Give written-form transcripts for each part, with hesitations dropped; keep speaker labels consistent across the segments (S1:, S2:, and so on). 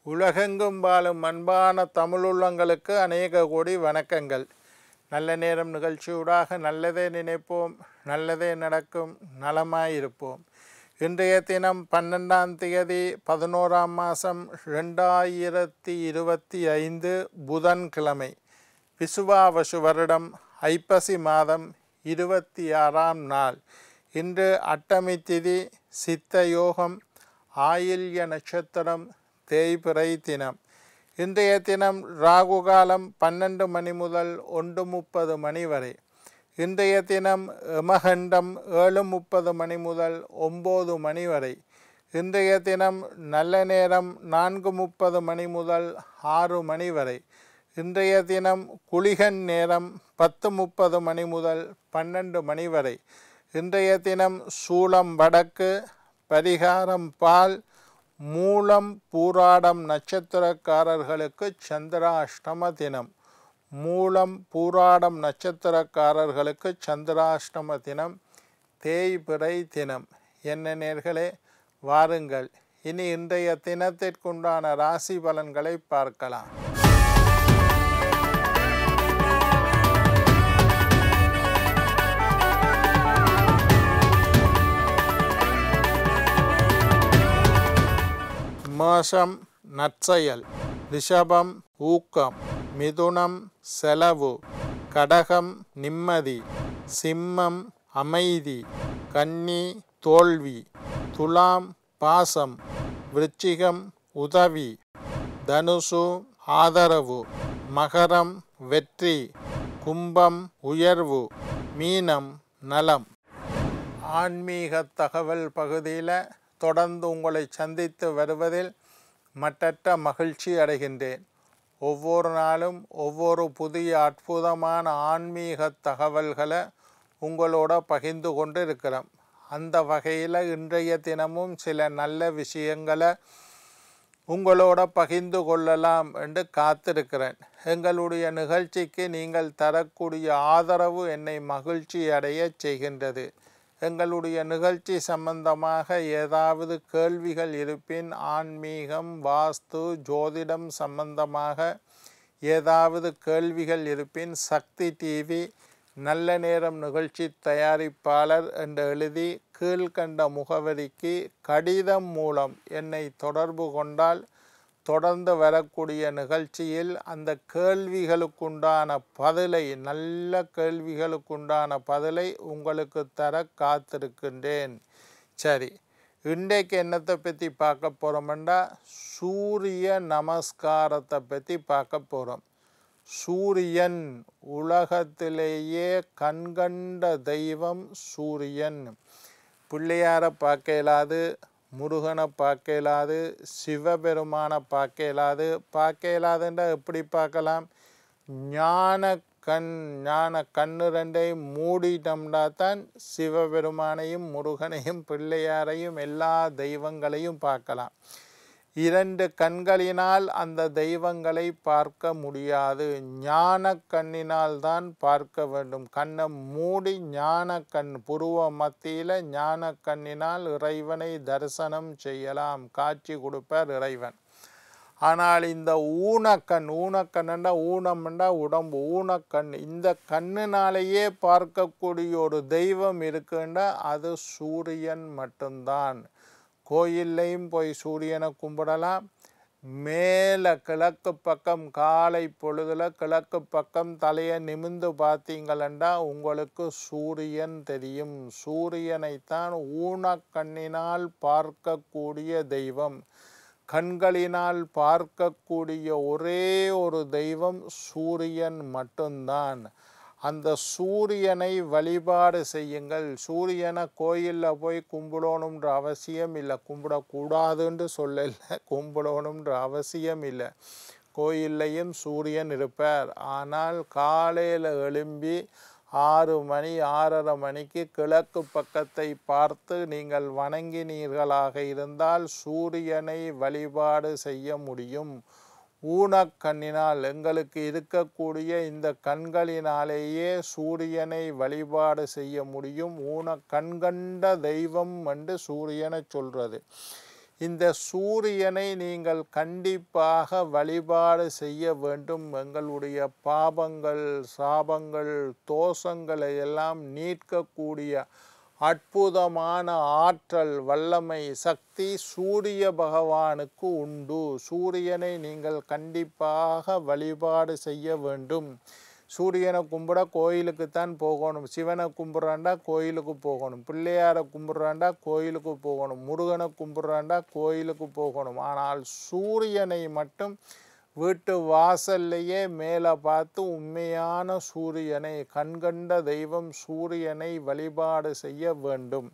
S1: உலகெங்கும் வாழும் அன்பான தமிழுள்ளங்களுக்கு அநேக கோடி வணக்கங்கள். நல்ல நேரம் நிகழ்ச்சியூடாக நல்லதே நினைப்போம், நல்லதே நடக்கும், நலமாயிருப்போம். இன்றைய தினம் 12ஆம் தேதி 11ஆம் மாதம் 2025 புதன்கிழமை, விசுவாவசு வருடம் ஐப்பசி மாதம் 26ஆம் நாள். இன்று அட்டமி திதி, சித்த யோகம், ஆயில்ய நட்சத்திரம், தேய்பிறை தினம். இன்றைய தினம் ராகு காலம் 12 மணி முதல் 1:30 மணி வரை. இன்றைய தினம் யமகண்டம் 7:30 மணி முதல் 9 மணி வரை. இன்றைய தினம் நல்ல நேரம் 4:30 மணி முதல் 6 மணி வரை. இன்றைய தினம் குளிகன் நேரம் 10:30 மணி முதல் 12 மணி வரை. இன்றைய தினம் சூலம் வடக்கு, பரிகாரம் பால். மூலம் பூராடம் நட்சத்திரக்காரர்களுக்கு சந்திராஷ்டம தினம். மூலம் பூராடம் நட்சத்திரக்காரர்களுக்கு சந்திராஷ்டம தினம், தேய்பிறை தினம். என்ன நேர்களே, வாருங்கள் இனி இன்றைய தினத்திற்குண்டான ராசி பலன்களை பார்க்கலாம். மேஷம் நற்செயல், ரிஷபம் ஊக்கம், மிதுனம் செலவு, கடகம் நிம்மதி, சிம்மம் அமைதி, கன்னி தோல்வி, துலாம் பாசம், விருச்சிகம் உதவி, தனுசு ஆதரவு, மகரம் வெற்றி, கும்பம் உயர்வு, மீனம் நலம். ஆன்மீக தகவல் பகுதியில் தொடர்ந்து உங்களை சந்தித்து வருவதில் மட்டற்ற மகிழ்ச்சி அடைகின்றேன். ஒவ்வொரு நாளும் ஒவ்வொரு புதிய அற்புதமான ஆன்மீக தகவல்களை உங்களோட பகிர்ந்து கொண்டு இருக்கிறோம். அந்த வகையில் இன்றைய தினமும் சில நல்ல விஷயங்களை உங்களோட பகிர்ந்து கொள்ளலாம் என்று காத்திருக்கிறேன். எங்களுடைய நிகழ்ச்சிக்கு நீங்கள் தரக்கூடிய ஆதரவு என்னை மகிழ்ச்சி அடைய செய்கின்றது. எங்களுடைய நிகழ்ச்சி சம்பந்தமாக ஏதாவது கேள்விகள் இருப்பின், ஆன்மீகம், வாஸ்து, ஜோதிடம் சம்பந்தமாக ஏதாவது கேள்விகள் இருப்பின், சக்தி டிவி நல்ல நேரம் நிகழ்ச்சி தயாரிப்பாளர் என்று எழுதி கீழ்கண்ட முகவரிக்கு கடிதம் மூலம் என்னை தொடர்பு கொண்டால் தொடர்ந்து வரக்கூடிய நிகழ்ச்சியில் அந்த கேள்விகளுக்குண்டான பதிலை, நல்ல கேள்விகளுக்குண்டான பதிலை உங்களுக்கு தர காத்திருக்கின்றேன். சரி, இன்றைக்கு என்னத்தை பற்றி பார்க்க போகிறோம்னா, சூரிய நமஸ்காரத்தை பற்றி பார்க்க போகிறோம். சூரியன் உலகத்திலேயே கண்கண்ட தெய்வம் சூரியன். பிள்ளையாரை பார்க்க இயலாது, முருகனை பார்க்க இயலாது, சிவபெருமானை பார்க்க இயலாது. பார்க்க இயலாதுன்றா எப்படி பார்க்கலாம்? ஞான கண்ணு ரெண்டையும் மூடிட்டோம்னா தான் சிவபெருமானையும் முருகனையும் பிள்ளையாரையும் எல்லா தெய்வங்களையும் பார்க்கலாம். 2 கண்களினால் அந்த தெய்வங்களை பார்க்க முடியாது. ஞான கண்ணினால் தான் பார்க்க வேண்டும். கண்ணை மூடி ஞான கண், புருவ மத்தியில் ஞான கண்ணினால் இறைவனை தரிசனம் செய்யலாம், காட்சி கொடுப்பார் இறைவன். ஆனால் இந்த ஊனக்கண்ணுண்டா, ஊனம்ண்டா உடம்பு, ஊனக்கண், இந்த கண்ணினாலேயே பார்க்கக்கூடிய ஒரு தெய்வம் இருக்குன்னா அது சூரியன் மட்டும்தான். கோயில்லையும் போய் சூரியனை கும்பிடலாம். மேலே கிழக்கு பக்கம் காலை பொழுதுல கிழக்கு பக்கம் தலையை நிமிர்ந்து பார்த்தீங்களா உங்களுக்கு சூரியன் தெரியும். சூரியனைத்தான் ஊனக்கண்ணினால் பார்க்கக்கூடிய தெய்வம். கண்களினால் பார்க்கக்கூடிய ஒரே ஒரு தெய்வம் சூரியன் மட்டும்தான். அந்த சூரியனை வழிபாடு செய்யுங்கள். சூரியனை கோயிலில் போய் கும்பிடணுன்ற அவசியம் இல்லை, கும்பிடக்கூடாதுன்னு சொல்லலை, கும்பிடணுன்ற அவசியம் இல்லை. கோயில்லையும் சூரியன் இருப்பார். ஆனால் காலையில் எழும்பி 6 மணி 6:30 மணிக்கு கிழக்கு பக்கத்தை பார்த்து நீங்கள் வணங்கினீர்களாக இருந்தால் சூரியனை வழிபாடு செய்ய முடியும். ஊனக்கண்ணினால், எங்களுக்கு இருக்கக்கூடிய இந்த கண்களினாலேயே சூரியனை வழிபாடு செய்ய முடியும். கண்கண்ட தெய்வம் என்று சூரியனை சொல்கிறது. இந்த சூரியனை நீங்கள் கண்டிப்பாக வழிபாடு செய்ய வேண்டும். எங்களுடைய பாபங்கள், சாபங்கள், தோஷங்களை எல்லாம் நீக்கக்கூடிய அற்புதமான ஆற்றல், வல்லமை, சக்தி சூரிய பகவானுக்கு உண்டு. சூரியனை நீங்கள் கண்டிப்பாக வழிபாடு செய்ய வேண்டும். சூரியனை கும்பிட கோயிலுக்குத்தான் போகணும். சிவனை கும்பிட்றாண்டா கோயிலுக்கு போகணும். பிள்ளையாரை கும்பிட்றாண்டா கோயிலுக்கு போகணும். முருகனை கும்பிட்றாண்டா கோயிலுக்கு போகணும். ஆனால் சூரியனை மட்டும் வீட்டு வாசல்லையே மேலே பார்த்து உண்மையான சூரியனை, கண்கண்ட தெய்வம் சூரியனை வழிபாடு செய்ய வேண்டும்.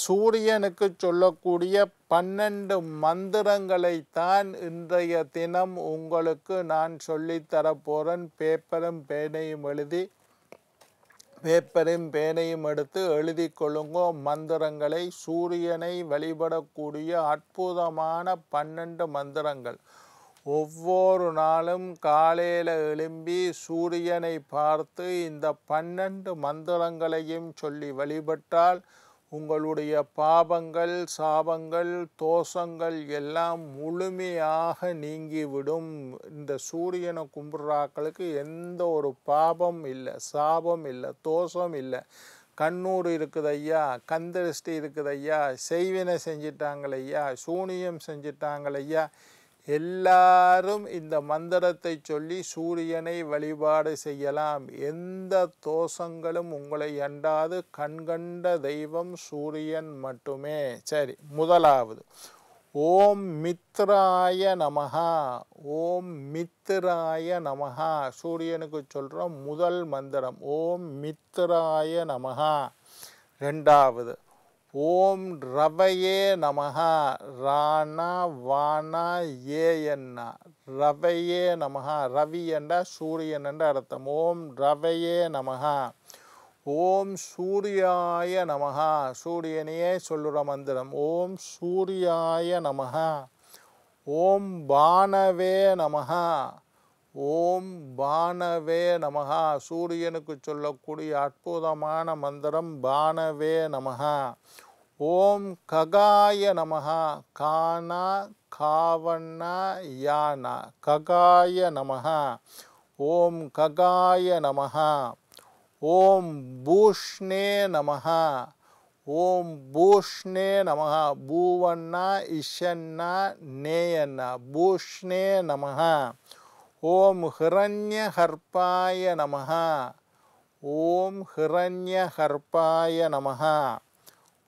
S1: சூரியனுக்கு சொல்லக்கூடிய 12 மந்திரங்களைத்தான் இன்றைய தினம் உங்களுக்கு நான் சொல்லித்தரப்போகிறேன். பேப்பரும் பேனையும் எடுத்து எழுதி கொள்ளுங்கோ மந்திரங்களை. சூரியனை வழிபடக்கூடிய அற்புதமான 12 மந்திரங்கள். ஒவ்வொரு நாளும் காலையில் எழும்பி சூரியனை பார்த்து இந்த 12 மந்திரங்களையும் சொல்லி வழிபட்டால் உங்களுடைய பாபங்கள், சாபங்கள், தோஷங்கள் எல்லாம் முழுமையாக நீங்கிவிடும். இந்த சூரியனை கும்பிட்றாக்களுக்கு எந்த ஒரு பாபம் இல்லை, சாபம் இல்லை, தோஷம் இல்லை. கண்ணூர் இருக்குது ஐயா, கந்தரிஷ்டி இருக்குது ஐயா, செய்வினை செஞ்சிட்டாங்களையா, சூனியம் செஞ்சிட்டாங்களையா, எல்லாரும் இந்த மந்திரத்தை சொல்லி சூரியனை வழிபாடு செய்யலாம். எந்த தோஷங்களும் உங்களை அண்டாது. கண்கண்ட தெய்வம் சூரியன் மட்டுமே. சரி, முதலாவது ஓம் மித்ராய நமஹா. ஓம் மித்ராய நமஹா. சூரியனுக்கு சொல்கிறோம் முதல் மந்திரம் ஓம் மித்ராய நமஹா. ரெண்டாவது ஓம் ரவையே நமஹா. ராணா வானா ஏன்னா ரவையே நமஹா. ரவி என்றா சூரியன் என்ற அர்த்தம். ஓம் ரவையே நமஹா. ஓம் சூர்யாய நமஹா. சூரியனையே சொல்லுற மந்திரம் ஓம் சூர்யாய நமஹா. ஓம் பானவே நமஹா. ஓம் பானவே நமஹா. சூரியனுக்கு சொல்லக்கூடிய அற்புதமான மந்திரம் பானவே நமஹா. ஓம் ககாய நமஹா. கானா காவண்ணா யானா ககாய நமஹா. ஓம் ககாய நமஹா. ஓம் பூஷ்ணே நமஹா. ஓம் பூஷ்ணே நமஹா. பூவண்ணா இஷன்னா நேயன்னா பூஷ்ணே நமஹா. ஓம் ஹிரண்யகர்ப்பாய நமஹா. ஓம் ஹிரண்யகர்ப்பாய நமஹா.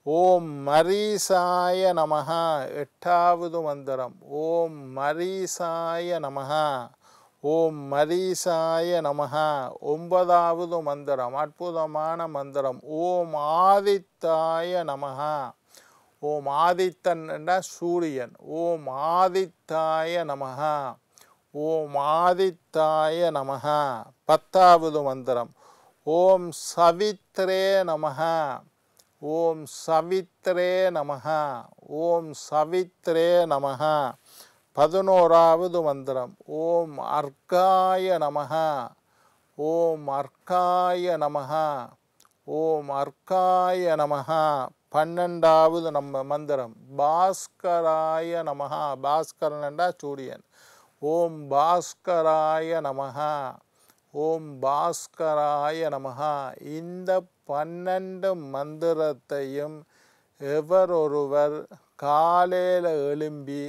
S1: ஓம் மரீசாய நமஹா. எட்டாவது மந்திரம் ஓம் மரீசாய நமஹா. ஓம் மரீசாய நமஹா. ஒன்பதாவது மந்திரம் அற்புதமான மந்திரம் ஓம் ஆதித்தாய நமஹா. ஓம் ஆதித்தன் என்ற சூரியன். ஓம் ஆதித்தாய நமஹா. ஓம் ஆதித்தாய நமஹா. பத்தாவது மந்திரம் ஓம் சவித்ரே நமஹா. ஓம் சவித்ரே நமஹா. ஓம் சவித்ரே நமஹா. 11வது மந்திரம் ஓம் அர்க்காய நமஹா. ஓம் அர்க்காய நமஹா. ஓம் அர்க்காய நமஹா. 12வது மந்திரம் பாஸ்கராய நமஹா. பாஸ்கரன் என்றா சூரியன். ஓம் பாஸ்கராய நமஹா. ஓம் பாஸ்கராய நமஹா. இந்த 12 மந்திரத்தையும் எவரொருவர் காலையில் எழும்பி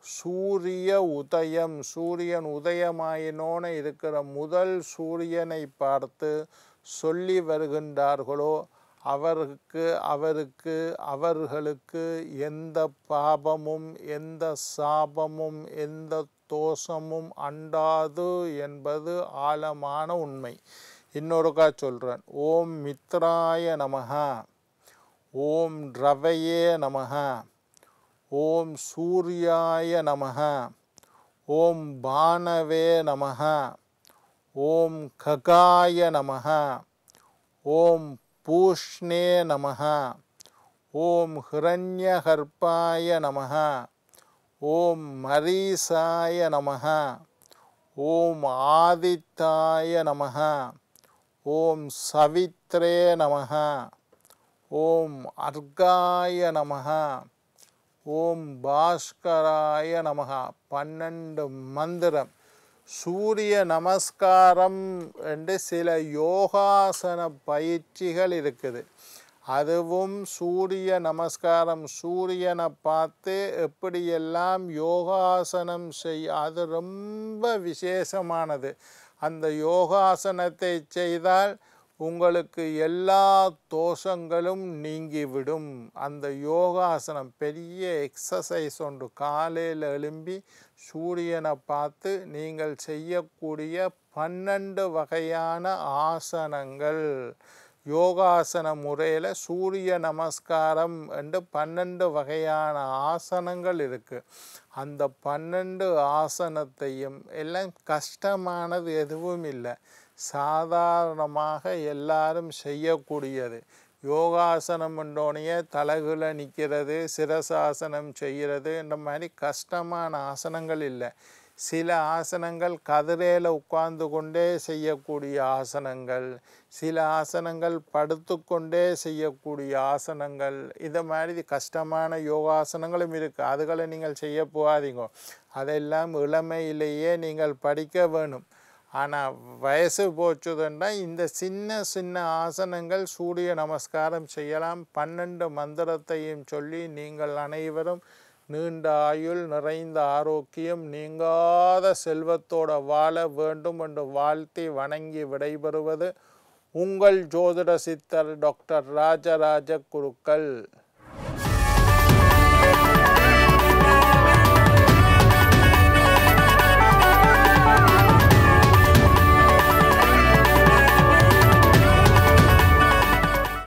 S1: சூரியன் உதயமாயினோன்னு இருக்கிற முதல் சூரியனை பார்த்து சொல்லி வருகின்றார்களோ அவர்களுக்கு எந்த பாபமும், எந்த சாபமும், எந்த தோஷமும் அண்டாது என்பது ஆழமான உண்மை. இன்னொருக்கா சொல்கிறேன். ஓம் மித்ராய நமஹா. ஓம் ரவையே நமஹா. ஓம் சூர்யாய நமஹா. ஓம் பானவே நமஹா. ஓம் ககாய நமஹா. ஓம் பூஷ்ணே நமஹா. ஓம் ஹிரண்யகர்ப்பாய நமஹா. ஓம் மரீசாய நமஹா. ஓம் ஆதித்தாய நமஹா. ஓம் சவித்ரே நமஹா. ஓம் அர்காய நமஹா. ஓம் பாஸ்கராய நமஹ 12 மந்திரம். சூரிய நமஸ்காரம் என்று சில யோகாசன பயிற்சிகள் இருக்குது. அதுவும் சூரிய நமஸ்காரம், சூரியனை பார்த்து எப்படியெல்லாம் யோகாசனம் அது ரொம்ப விசேஷமானது. அந்த யோகாசனத்தை செய்தால் உங்களுக்கு எல்லா தோஷங்களும் நீங்கிவிடும். அந்த யோகாசனம் பெரிய எக்ஸசைஸ் ஒன்று. காலையில் எழும்பி சூரியனை பார்த்து நீங்கள் செய்யக்கூடிய 12 வகையான ஆசனங்கள். யோகாசன முறையில் சூரிய நமஸ்காரம் என்று 12 வகையான ஆசனங்கள் இருக்குது. அந்த 12 ஆசனத்தையும் எல்லாம் கஷ்டமானது எதுவும் இல்லை, சாதாரணமாக எல்லாரும் செய்யக்கூடியது. யோகாசனம் என்றோனையே தலகுல நிற்கிறது, சிரசாசனம் செய்கிறது, இந்த மாதிரி கஷ்டமான ஆசனங்கள் இல்லை. சில ஆசனங்கள் கதிரையில் உட்கார்ந்து கொண்டே செய்யக்கூடிய ஆசனங்கள், சில ஆசனங்கள் படுத்து கொண்டே செய்யக்கூடிய ஆசனங்கள், இதை மாதிரி கஷ்டமான யோகாசனங்களும் இருக்குது. அதுகளை நீங்கள் செய்ய போகாதீங்க. அதெல்லாம் இளமையிலேயே நீங்கள் படிக்க வேணும். ஆனால் வயசு போச்சுதுன்னா இந்த சின்ன சின்ன ஆசனங்கள் சூரிய நமஸ்காரம் செய்யலாம். 12 மந்திரத்தையும் சொல்லி நீங்கள் அனைவரும் நீண்ட ஆயுள், நிறைந்த ஆரோக்கியம், நீங்காத செல்வத்தோட வாழ வேண்டும் என்று வாழ்த்தி வணங்கி விடைபெறுவது உங்கள் ஜோதிட சித்தர் டாக்டர் ராஜராஜ குருக்கள்.